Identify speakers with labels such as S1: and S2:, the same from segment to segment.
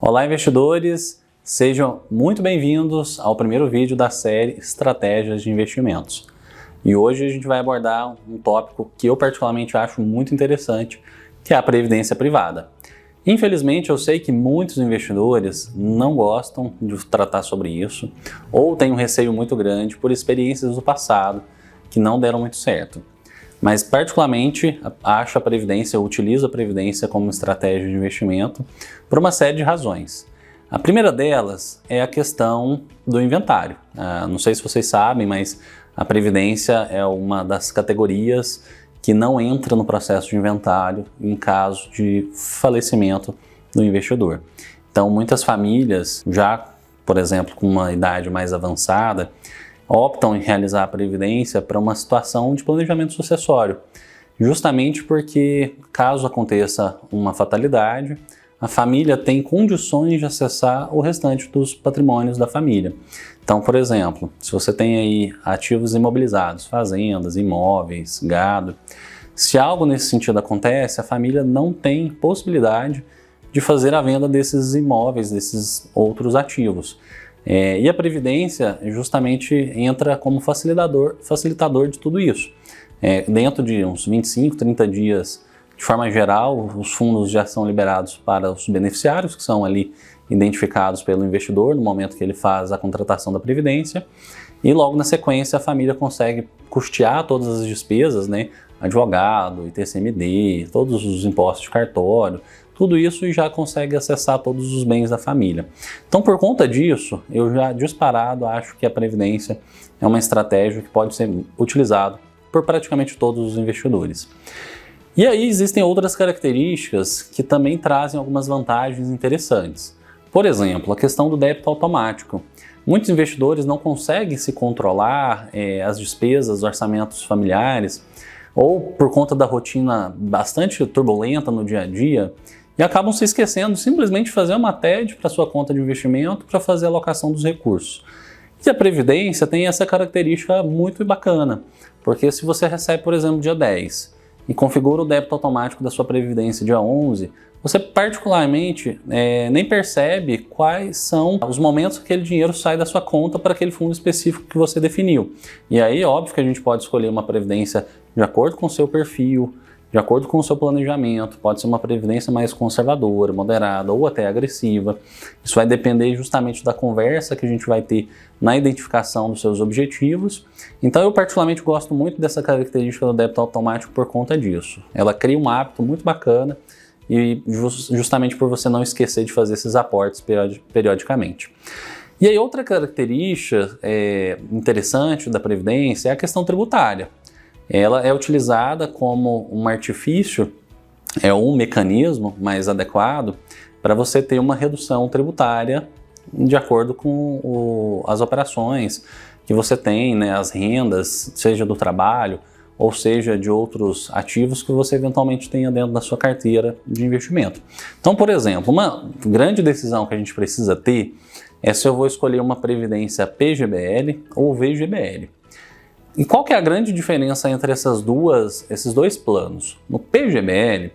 S1: Olá, investidores! Sejam muito bem-vindos ao primeiro vídeo da série Estratégias de Investimentos. E hoje a gente vai abordar um tópico que eu particularmente acho muito interessante, que é a previdência privada. Infelizmente, eu sei que muitos investidores não gostam de tratar sobre isso ou têm um receio muito grande por experiências do passado que não deram muito certo. Mas particularmente acho a previdência, eu utilizo a previdência como estratégia de investimento por uma série de razões. A primeira delas é a questão do inventário. Não sei se vocês sabem, mas a previdência é uma das categorias que não entra no processo de inventário em caso de falecimento do investidor. Então muitas famílias, já por exemplo com uma idade mais avançada, optam em realizar a previdência para uma situação de planejamento sucessório, justamente porque, caso aconteça uma fatalidade, a família tem condições de acessar o restante dos patrimônios da família. Então, por exemplo, se você tem aí ativos imobilizados, fazendas, imóveis, gado, se algo nesse sentido acontece, a família não tem possibilidade de fazer a venda desses imóveis, desses outros ativos. E a previdência justamente entra como facilitador de tudo isso. Dentro de uns 25, 30 dias, de forma geral, os fundos já são liberados para os beneficiários, que são ali identificados pelo investidor no momento que ele faz a contratação da previdência, e logo na sequência a família consegue custear todas as despesas, né? Advogado, ITCMD, todos os impostos de cartório, tudo isso, e já consegue acessar todos os bens da família. Então, por conta disso, eu já disparado acho que a previdência é uma estratégia que pode ser utilizada por praticamente todos os investidores. E aí existem outras características que também trazem algumas vantagens interessantes. Por exemplo, a questão do débito automático. Muitos investidores não conseguem se controlar as despesas, os orçamentos familiares, ou por conta da rotina bastante turbulenta no dia a dia, e acabam se esquecendo simplesmente de fazer uma TED para sua conta de investimento para fazer a alocação dos recursos. E a Previdência tem essa característica muito bacana, porque se você recebe, por exemplo, dia 10 e configura o débito automático da sua Previdência dia 11, você particularmente nem percebe quais são os momentos que aquele dinheiro sai da sua conta para aquele fundo específico que você definiu. E aí, óbvio que a gente pode escolher uma previdência de acordo com o seu perfil, de acordo com o seu planejamento, pode ser uma previdência mais conservadora, moderada ou até agressiva. Isso vai depender justamente da conversa que a gente vai ter na identificação dos seus objetivos. Então eu particularmente gosto muito dessa característica do débito automático por conta disso. Ela cria um hábito muito bacana e justamente por você não esquecer de fazer esses aportes periodicamente. E aí outra característica interessante da Previdência é a questão tributária. Ela é utilizada como um artifício, um mecanismo mais adequado para você ter uma redução tributária de acordo com as operações que você tem, né, as rendas, seja do trabalho ou seja de outros ativos que você eventualmente tenha dentro da sua carteira de investimento. Então, por exemplo, uma grande decisão que a gente precisa ter é se eu vou escolher uma previdência PGBL ou VGBL. E qual que é a grande diferença entre esses dois planos? No PGBL,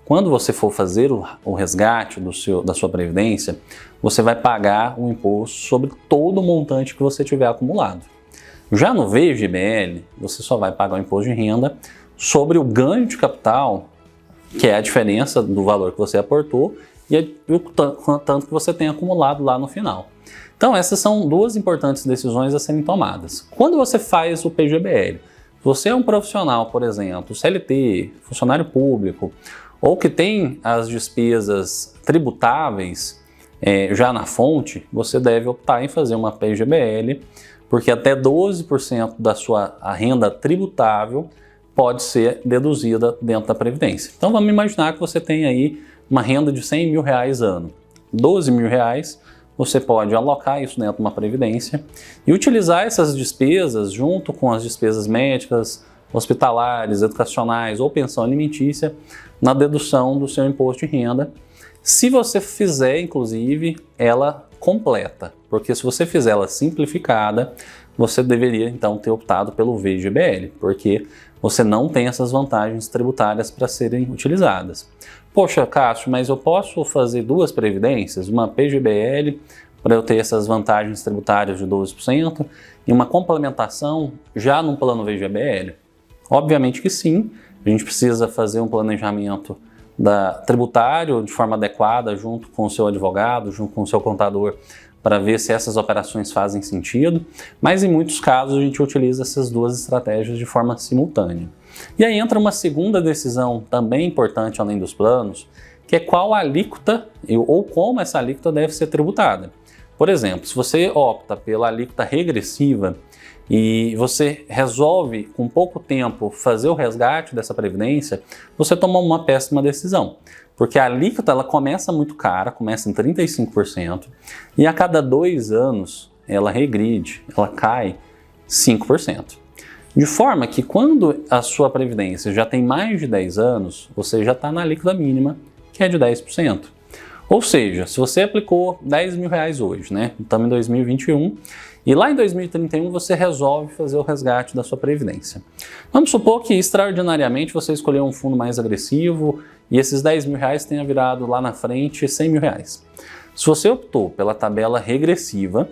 S1: quando você for fazer o resgate da sua previdência, você vai pagar o imposto sobre todo o montante que você tiver acumulado. Já no VGBL, você só vai pagar o imposto de renda sobre o ganho de capital, que é a diferença do valor que você aportou e o tanto que você tem acumulado lá no final. Então essas são duas importantes decisões a serem tomadas. Quando você faz o PGBL, você é um profissional, por exemplo, CLT, funcionário público, ou que tem as despesas tributáveis já na fonte, você deve optar em fazer uma PGBL, porque até 12% da sua renda tributável pode ser deduzida dentro da Previdência. Então vamos imaginar que você tem aí uma renda de R$100 mil ano, R$12 mil, você pode alocar isso dentro de uma previdência e utilizar essas despesas junto com as despesas médicas, hospitalares, educacionais ou pensão alimentícia na dedução do seu imposto de renda, se você fizer, inclusive, ela completa. Porque se você fizer ela simplificada, você deveria então ter optado pelo VGBL, porque você não tem essas vantagens tributárias para serem utilizadas. Poxa, Cássio, mas eu posso fazer duas previdências, uma PGBL para eu ter essas vantagens tributárias de 12% e uma complementação já num plano VGBL? Obviamente que sim, a gente precisa fazer um planejamento tributário de forma adequada junto com o seu advogado, junto com o seu contador, para ver se essas operações fazem sentido, mas em muitos casos a gente utiliza essas duas estratégias de forma simultânea. E aí entra uma segunda decisão também importante além dos planos, que é qual alíquota ou como essa alíquota deve ser tributada. Por exemplo, se você opta pela alíquota regressiva e você resolve com pouco tempo fazer o resgate dessa previdência, você toma uma péssima decisão. Porque a alíquota ela começa muito cara, começa em 35%, e a cada 2 anos ela regride, ela cai 5%. De forma que quando a sua previdência já tem mais de 10 anos, você já está na alíquota mínima, que é de 10%. Ou seja, se você aplicou R$10.000 hoje, né? Estamos em 2021, e lá em 2031 você resolve fazer o resgate da sua previdência. Vamos supor que extraordinariamente você escolheu um fundo mais agressivo e esses R$10.000 tenha virado lá na frente R$100.000. Se você optou pela tabela regressiva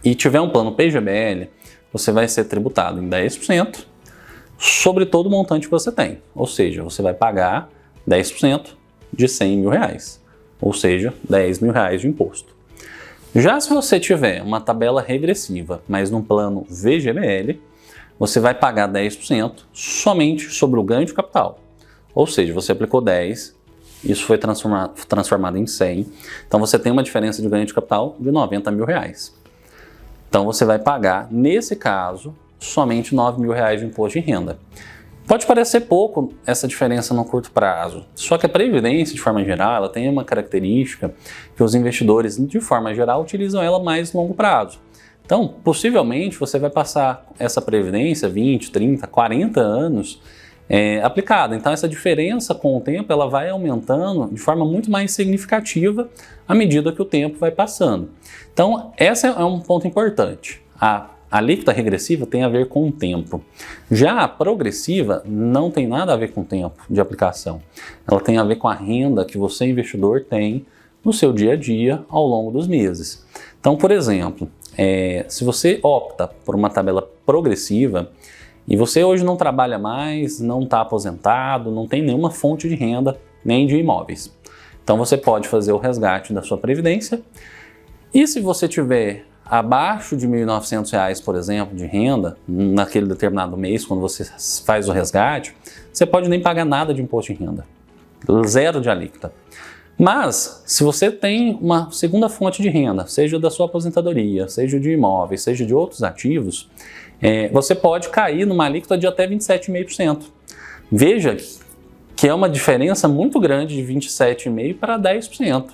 S1: e tiver um plano PGBL, você vai ser tributado em 10% sobre todo o montante que você tem. Ou seja, você vai pagar 10% de R$100.000, ou seja, R$10.000 de imposto. Já se você tiver uma tabela regressiva, mas num plano VGBL, você vai pagar 10% somente sobre o ganho de capital. Ou seja, você aplicou 10, isso foi transformado em 100, então você tem uma diferença de ganho de capital de R$90.000. Então você vai pagar, nesse caso, somente R$9.000 de imposto de renda. Pode parecer pouco essa diferença no curto prazo, só que a previdência, de forma geral, ela tem uma característica que os investidores, de forma geral, utilizam ela mais no longo prazo. Então, possivelmente, você vai passar essa previdência 20, 30, 40 anos aplicada. Então, essa diferença com o tempo ela vai aumentando de forma muito mais significativa à medida que o tempo vai passando. Então, esse é um ponto importante. A alíquota regressiva tem a ver com o tempo. Já a progressiva não tem nada a ver com o tempo de aplicação. Ela tem a ver com a renda que você, investidor, tem no seu dia a dia ao longo dos meses. Então, por exemplo, se você opta por uma tabela progressiva e você hoje não trabalha mais, não está aposentado, não tem nenhuma fonte de renda nem de imóveis. Então você pode fazer o resgate da sua previdência e se você tiver abaixo de R$ 1.900, por exemplo, de renda, naquele determinado mês, quando você faz o resgate, você pode nem pagar nada de imposto de renda, 0 de alíquota. Mas, se você tem uma segunda fonte de renda, seja da sua aposentadoria, seja de imóveis, seja de outros ativos, você pode cair numa alíquota de até 27,5%. Veja que é uma diferença muito grande de 27,5% para 10%.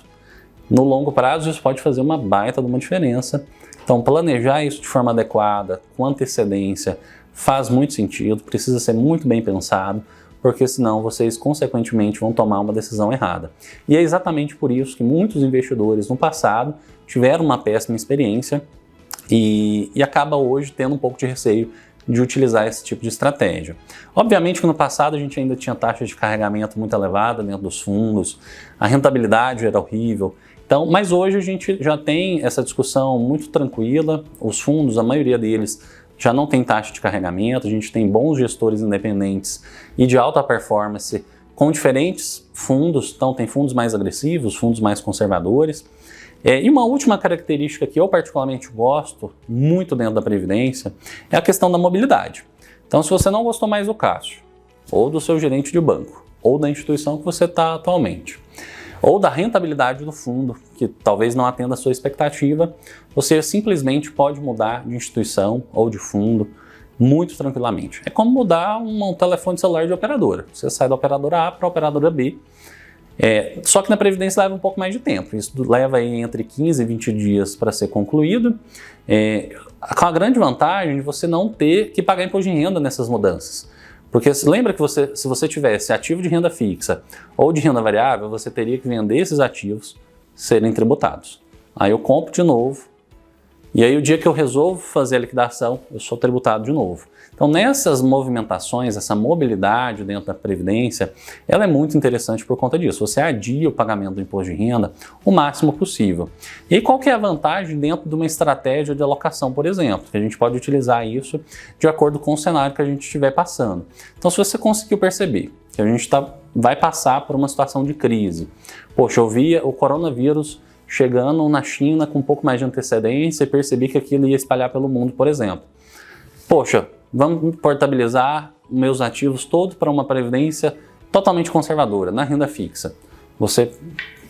S1: No longo prazo, isso pode fazer uma baita de uma diferença. Então, planejar isso de forma adequada, com antecedência, faz muito sentido, precisa ser muito bem pensado, porque senão vocês, consequentemente, vão tomar uma decisão errada. E é exatamente por isso que muitos investidores no passado tiveram uma péssima experiência e acaba hoje tendo um pouco de receio de utilizar esse tipo de estratégia. Obviamente que no passado a gente ainda tinha taxa de carregamento muito elevada dentro dos fundos, a rentabilidade era horrível. Então, mas hoje a gente já tem essa discussão muito tranquila, os fundos, a maioria deles já não tem taxa de carregamento, a gente tem bons gestores independentes e de alta performance com diferentes fundos, então tem fundos mais agressivos, fundos mais conservadores. E uma última característica que eu particularmente gosto muito dentro da Previdência é a questão da mobilidade. Então, se você não gostou mais do Cássio, ou do seu gerente de banco, ou da instituição que você está atualmente, ou da rentabilidade do fundo, que talvez não atenda a sua expectativa, você simplesmente pode mudar de instituição ou de fundo muito tranquilamente. É como mudar um telefone celular de operadora. Você sai da operadora A para a operadora B. Só que na Previdência leva um pouco mais de tempo. Isso leva aí entre 15 e 20 dias para ser concluído, com a grande vantagem de você não ter que pagar imposto de renda nessas mudanças. Porque lembra que se você tivesse ativo de renda fixa ou de renda variável, você teria que vender esses ativos serem tributados. Aí eu compro de novo E aí o dia que eu resolvo fazer a liquidação, eu sou tributado de novo. Então nessas movimentações, essa mobilidade dentro da Previdência, ela é muito interessante por conta disso. Você adia o pagamento do imposto de renda o máximo possível. E aí qual que é a vantagem dentro de uma estratégia de alocação, por exemplo? Que a gente pode utilizar isso de acordo com o cenário que a gente estiver passando. Então se você conseguiu perceber que a gente vai passar por uma situação de crise, poxa, eu via o coronavírus chegando na China com um pouco mais de antecedência e percebi que aquilo ia espalhar pelo mundo, por exemplo. Poxa, vamos portabilizar meus ativos todos para uma previdência totalmente conservadora, na renda fixa. Você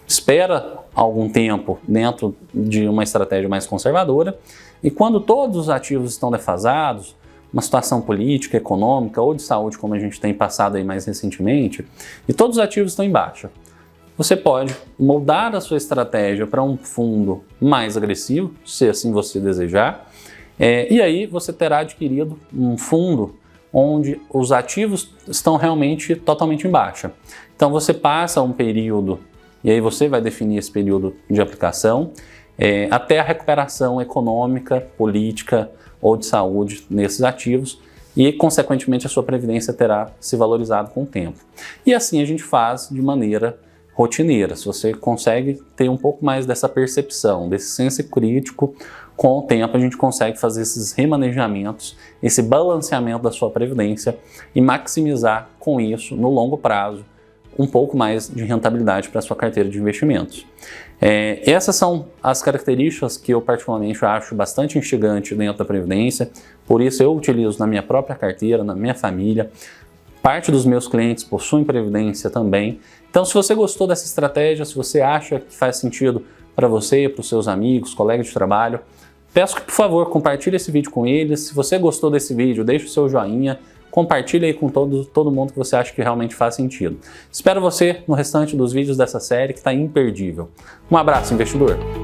S1: espera algum tempo dentro de uma estratégia mais conservadora e quando todos os ativos estão defasados, uma situação política, econômica ou de saúde como a gente tem passado aí mais recentemente, e todos os ativos estão em baixa, você pode moldar a sua estratégia para um fundo mais agressivo, se assim você desejar, e aí você terá adquirido um fundo onde os ativos estão realmente totalmente em baixa. Então você passa um período, e aí você vai definir esse período de aplicação, até a recuperação econômica, política ou de saúde nesses ativos, e consequentemente a sua previdência terá se valorizado com o tempo. E assim a gente faz de maneira rotineira. Se você consegue ter um pouco mais dessa percepção, desse senso crítico, com o tempo a gente consegue fazer esses remanejamentos, esse balanceamento da sua previdência e maximizar com isso, no longo prazo, um pouco mais de rentabilidade para a sua carteira de investimentos. Essas são as características que eu particularmente acho bastante instigante dentro da Previdência, por isso eu utilizo na minha própria carteira, na minha família. Parte dos meus clientes possuem Previdência também. Então se você gostou dessa estratégia, se você acha que faz sentido para você, para os seus amigos, colegas de trabalho, peço que por favor compartilhe esse vídeo com eles. Se você gostou desse vídeo, deixe o seu joinha, compartilhe aí com todo mundo que você acha que realmente faz sentido. Espero você no restante dos vídeos dessa série que está imperdível. Um abraço, investidor!